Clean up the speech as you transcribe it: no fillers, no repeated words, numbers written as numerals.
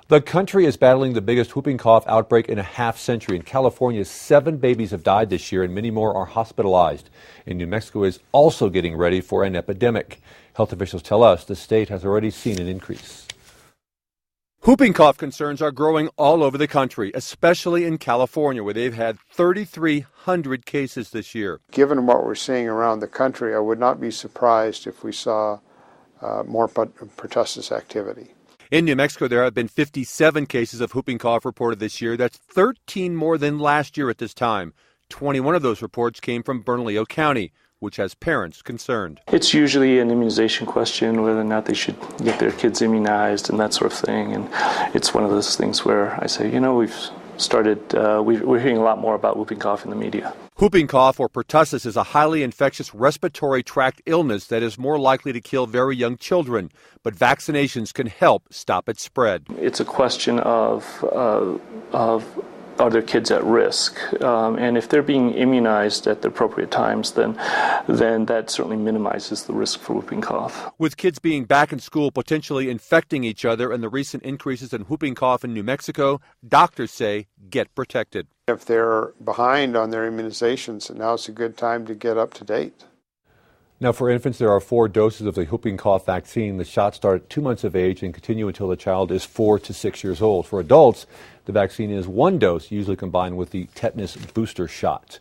The country is battling the biggest whooping cough outbreak in a half-century. In California, 7 babies have died this year and many more are hospitalized. And New Mexico is also getting ready for an epidemic. Health officials tell us the state has already seen an increase. Whooping cough concerns are growing all over the country, especially in California, where they've had 3,300 cases this year. Given what we're seeing around the country, I would not be surprised if we saw more pertussis activity. In New Mexico, there have been 57 cases of whooping cough reported this year. That's 13 more than last year at this time. 21 of those reports came from Bernalillo County, which has parents concerned. It's usually an immunization question, whether or not they should get their kids immunized and that sort of thing. And it's one of those things where I say, we're hearing a lot more about whooping cough in the media. Whooping cough, or pertussis, is a highly infectious respiratory tract illness that is more likely to kill very young children, but vaccinations can help stop its spread. It's a question of are their kids at risk? And if they're being immunized at the appropriate times, then that certainly minimizes the risk for whooping cough. With kids being back in school potentially infecting each other and the recent increases in whooping cough in New Mexico, doctors say get protected. If they're behind on their immunizations, now's a good time to get up to date. Now, for infants, there are 4 doses of the whooping cough vaccine. The shots start at 2 months of age and continue until the child is 4 to 6 years old. For adults, the vaccine is 1 dose, usually combined with the tetanus booster shot.